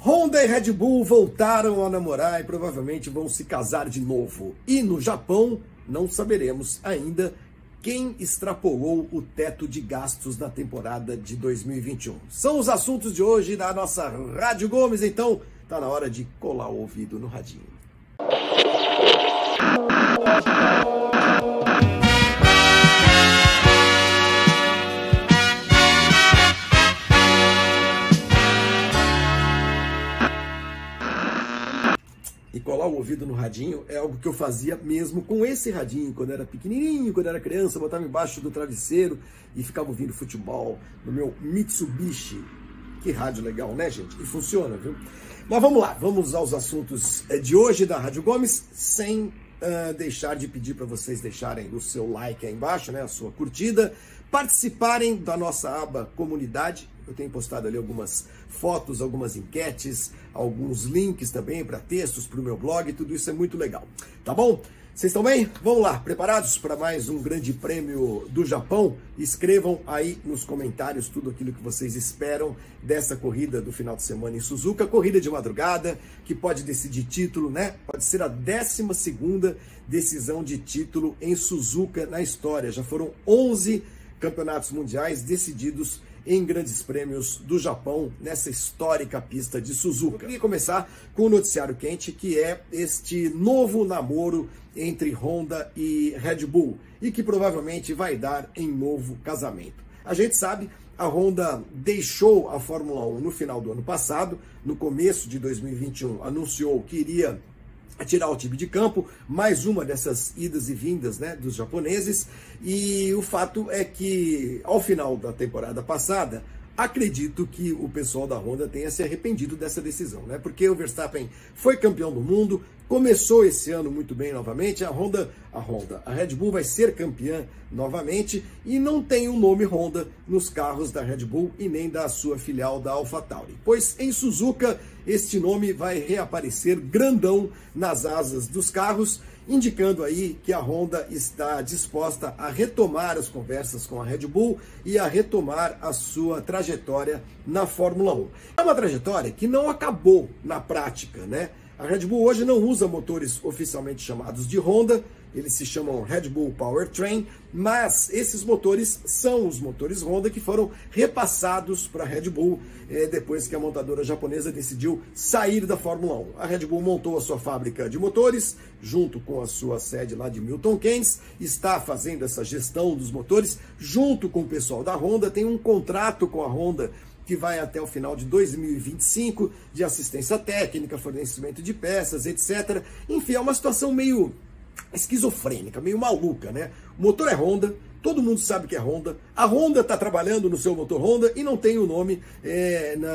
Honda e Red Bull voltaram a namorar e provavelmente vão se casar de novo. E no Japão, não saberemos ainda quem extrapolou o teto de gastos na temporada de 2021. São os assuntos de hoje da nossa Rádio Gomes, então tá na hora de colar o ouvido no radinho. E colar o ouvido no radinho é algo que eu fazia mesmo com esse radinho, quando era pequenininho, quando era criança, botava embaixo do travesseiro e ficava ouvindo futebol no meu Mitsubishi. Que rádio legal, né, gente? E funciona, viu? Mas vamos lá, vamos aos assuntos de hoje da Rádio Gomes, sem deixar de pedir para vocês deixarem o seu like aí embaixo, né, a sua curtida, participarem da nossa aba comunidade. Eu tenho postado ali algumas fotos, algumas enquetes, alguns links também para textos para o meu blog, tudo isso é muito legal, tá bom? Vocês estão bem? Vamos lá, preparados para mais um grande prêmio do Japão? Escrevam aí nos comentários tudo aquilo que vocês esperam dessa corrida do final de semana em Suzuka, corrida de madrugada, que pode decidir título, né? Pode ser a 12ª decisão de título em Suzuka na história. Já foram 11 campeonatos mundiais decididos em grandes prêmios do Japão, nessa histórica pista de Suzuka. Eu queria começar com o noticiário quente, que é este novo namoro entre Honda e Red Bull, e que provavelmente vai dar em novo casamento. A gente sabe, a Honda deixou a Fórmula 1 no final do ano passado, no começo de 2021, anunciou que iria tirar o time de campo, mais uma dessas idas e vindas, né, dos japoneses, e o fato é que ao final da temporada passada, acredito que o pessoal da Honda tenha se arrependido dessa decisão, né, porque o Verstappen foi campeão do mundo, começou esse ano muito bem novamente, a Red Bull vai ser campeã novamente e não tem o nome Honda nos carros da Red Bull e nem da sua filial da AlphaTauri, pois em Suzuka este nome vai reaparecer grandão nas asas dos carros, indicando aí que a Honda está disposta a retomar as conversas com a Red Bull e a retomar a sua trajetória na Fórmula 1. É uma trajetória que não acabou na prática, né? A Red Bull hoje não usa motores oficialmente chamados de Honda, eles se chamam Red Bull Powertrain, mas esses motores são os motores Honda que foram repassados para a Red Bull depois que a montadora japonesa decidiu sair da Fórmula 1. A Red Bull montou a sua fábrica de motores, junto com a sua sede lá de Milton Keynes, está fazendo essa gestão dos motores, junto com o pessoal da Honda, tem um contrato com a Honda que vai até o final de 2025, de assistência técnica, fornecimento de peças, etc. Enfim, é uma situação meio esquizofrênica, meio maluca, né? O motor é Honda, todo mundo sabe que é Honda, a Honda está trabalhando no seu motor Honda e não tem o nome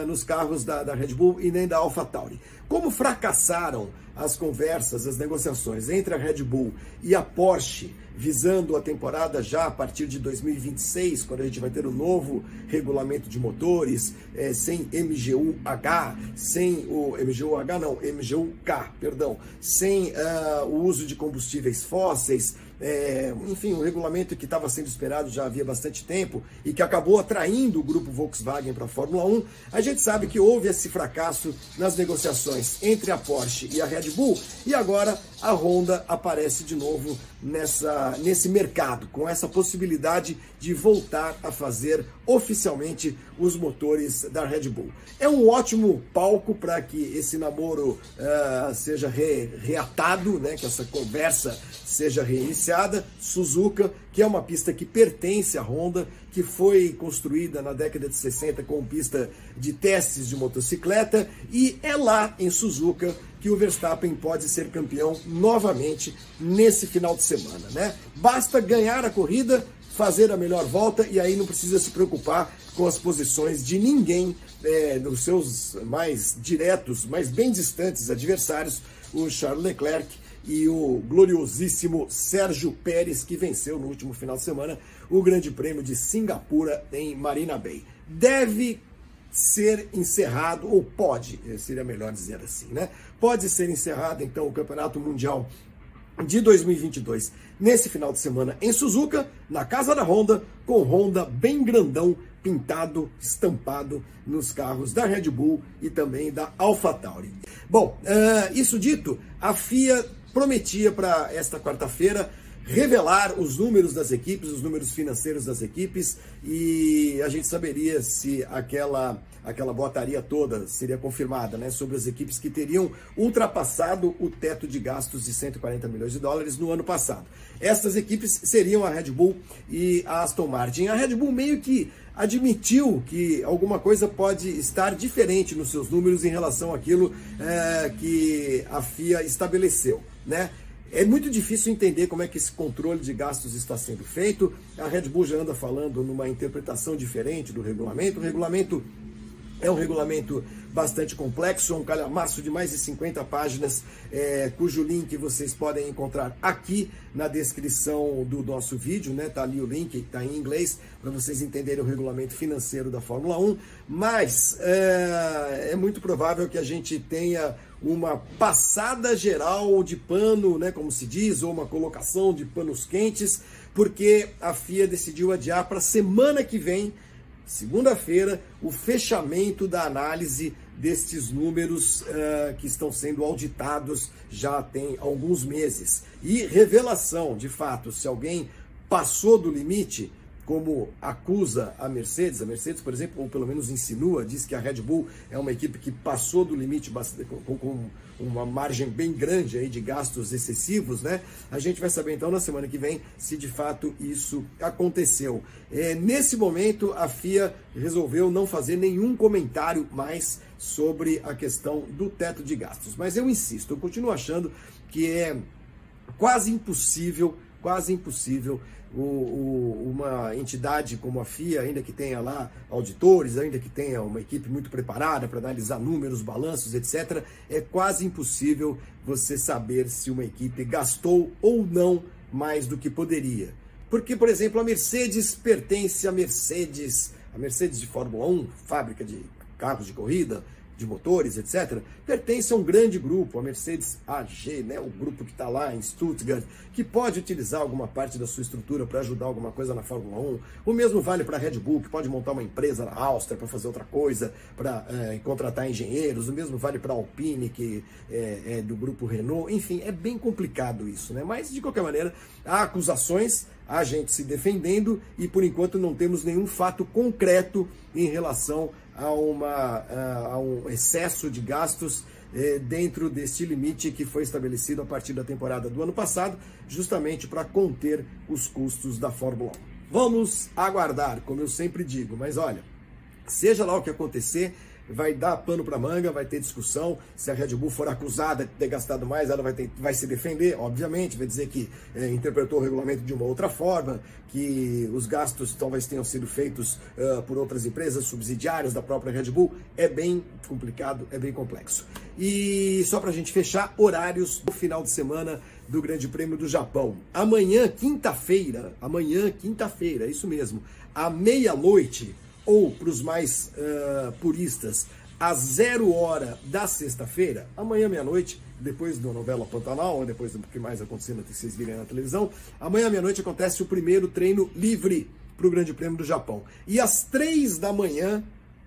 nos carros da Red Bull e nem da AlphaTauri. Como fracassaram as conversas, as negociações entre a Red Bull e a Porsche, visando a temporada já a partir de 2026, quando a gente vai ter o novo regulamento de motores, sem MGU-H, sem o MGU-K, perdão, sem o uso de combustíveis fósseis, enfim, um regulamento que estava sendo esperado já havia bastante tempo e que acabou atraindo o grupo Volkswagen para a Fórmula 1, a gente sabe que houve esse fracasso nas negociações entre a Porsche e a Red Bull, e agora a Honda aparece de novo nesse mercado, com essa possibilidade de voltar a fazer oficialmente os motores da Red Bull. É um ótimo palco para que esse namoro seja reatado, né, que essa conversa seja reiniciada. Suzuka, que é uma pista que pertence à Honda, que foi construída na década de 60 como pista de testes de motocicleta, e é lá em Suzuka que o Verstappen pode ser campeão novamente nesse final de semana, né? Basta ganhar a corrida, fazer a melhor volta e aí não precisa se preocupar com as posições de ninguém dos seus mais diretos, mais bem distantes adversários, o Charles Leclerc e o gloriosíssimo Sérgio Pérez, que venceu no último final de semana o Grande Prêmio de Singapura em Marina Bay. Deve ser encerrado, ou pode, seria melhor dizer assim, né? Pode ser encerrado, então, o Campeonato Mundial de 2022 nesse final de semana em Suzuka, na casa da Honda, com Honda bem grandão pintado, estampado nos carros da Red Bull e também da AlphaTauri. Bom, isso dito, a FIA prometia para esta quarta-feira revelar os números das equipes, os números financeiros das equipes, e a gente saberia se aquela boataria toda seria confirmada, né, sobre as equipes que teriam ultrapassado o teto de gastos de 140 milhões de dólares no ano passado. Estas equipes seriam a Red Bull e a Aston Martin. A Red Bull meio que admitiu que alguma coisa pode estar diferente nos seus números em relação àquilo que a FIA estabeleceu, né? É muito difícil entender como é que esse controle de gastos está sendo feito. A Red Bull já anda falando numa interpretação diferente do regulamento. O regulamento é um regulamento bastante complexo, um calhamaço de mais de 50 páginas, cujo link vocês podem encontrar aqui na descrição do nosso vídeo, né? Tá ali o link, está em inglês, para vocês entenderem o regulamento financeiro da Fórmula 1, mas é muito provável que a gente tenha uma passada geral de pano, né, como se diz, ou uma colocação de panos quentes, porque a FIA decidiu adiar para a semana que vem, segunda-feira, o fechamento da análise destes números que estão sendo auditados já tem alguns meses. E revelação, de fato, se alguém passou do limite, como acusa a Mercedes, por exemplo, ou pelo menos insinua, diz que a Red Bull é uma equipe que passou do limite com uma margem bem grande aí de gastos excessivos, né? A gente vai saber então na semana que vem se de fato isso aconteceu. Nesse momento, a FIA resolveu não fazer nenhum comentário mais sobre a questão do teto de gastos. Mas eu insisto, eu continuo achando que é quase impossível uma entidade como a FIA, ainda que tenha lá auditores, ainda que tenha uma equipe muito preparada para analisar números, balanços, etc., é quase impossível você saber se uma equipe gastou ou não mais do que poderia. Porque, por exemplo, a Mercedes pertence à Mercedes de Fórmula 1, fábrica de carros de corrida, de motores, etc., pertence a um grande grupo, a Mercedes AG, né, o grupo que está lá em Stuttgart, que pode utilizar alguma parte da sua estrutura para ajudar alguma coisa na Fórmula 1. O mesmo vale para a Red Bull, que pode montar uma empresa na Áustria para fazer outra coisa, para contratar engenheiros. O mesmo vale para a Alpine, que é do grupo Renault. Enfim, é bem complicado isso, né? Mas, de qualquer maneira, há acusações, há gente se defendendo e, por enquanto, não temos nenhum fato concreto em relação a um excesso de gastos dentro deste limite que foi estabelecido a partir da temporada do ano passado, justamente para conter os custos da Fórmula 1. Vamos aguardar, como eu sempre digo, mas olha, seja lá o que acontecer, vai dar pano para manga, vai ter discussão. Se a Red Bull for acusada de ter gastado mais, ela vai se defender, obviamente, vai dizer que interpretou o regulamento de uma outra forma, que os gastos talvez tenham sido feitos por outras empresas subsidiárias da própria Red Bull. É bem complicado, é bem complexo. E só para a gente fechar, horários do final de semana do Grande Prêmio do Japão. Amanhã, quinta-feira, isso mesmo, à meia-noite, ou para os mais puristas, às 0 hora da sexta-feira, amanhã meia-noite, depois da novela Pantanal, ou depois do que mais acontecendo que vocês virem na televisão, amanhã meia-noite acontece o primeiro treino livre para o Grande Prêmio do Japão. E às 3 da manhã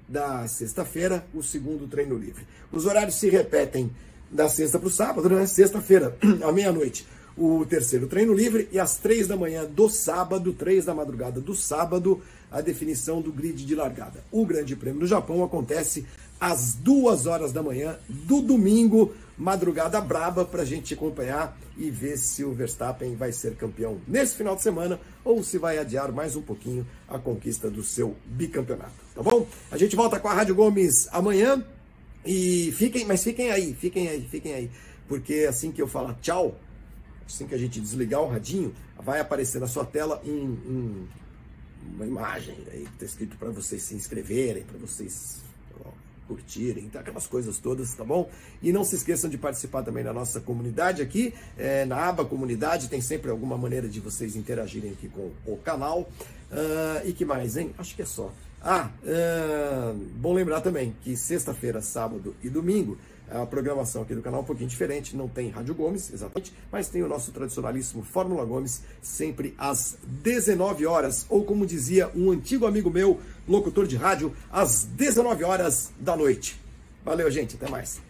da sexta-feira, o segundo treino livre. Os horários se repetem da sexta para o sábado, né? Sexta-feira, à meia-noite, o terceiro treino livre, e às 3 da manhã do sábado, 3 da madrugada do sábado, a definição do grid de largada. O Grande Prêmio do Japão acontece às 2 horas da manhã do domingo, madrugada braba, para a gente acompanhar e ver se o Verstappen vai ser campeão nesse final de semana ou se vai adiar mais um pouquinho a conquista do seu bicampeonato, tá bom? A gente volta com a Rádio Gomes amanhã e fiquem aí, porque assim que eu falar tchau, assim que a gente desligar o radinho, vai aparecer na sua tela uma imagem aí que está escrito para vocês se inscreverem, para vocês curtirem, então, aquelas coisas todas, tá bom? E não se esqueçam de participar também da nossa comunidade aqui, na aba comunidade, tem sempre alguma maneira de vocês interagirem aqui com o canal. E que mais, hein? Acho que é só. Bom lembrar também que sexta-feira, sábado e domingo, a programação aqui do canal é um pouquinho diferente, não tem Rádio Gomes, exatamente, mas tem o nosso tradicionalíssimo Fórmula Gomes, sempre às 19 horas, ou como dizia um antigo amigo meu, locutor de rádio, às 19 horas da noite. Valeu, gente, até mais.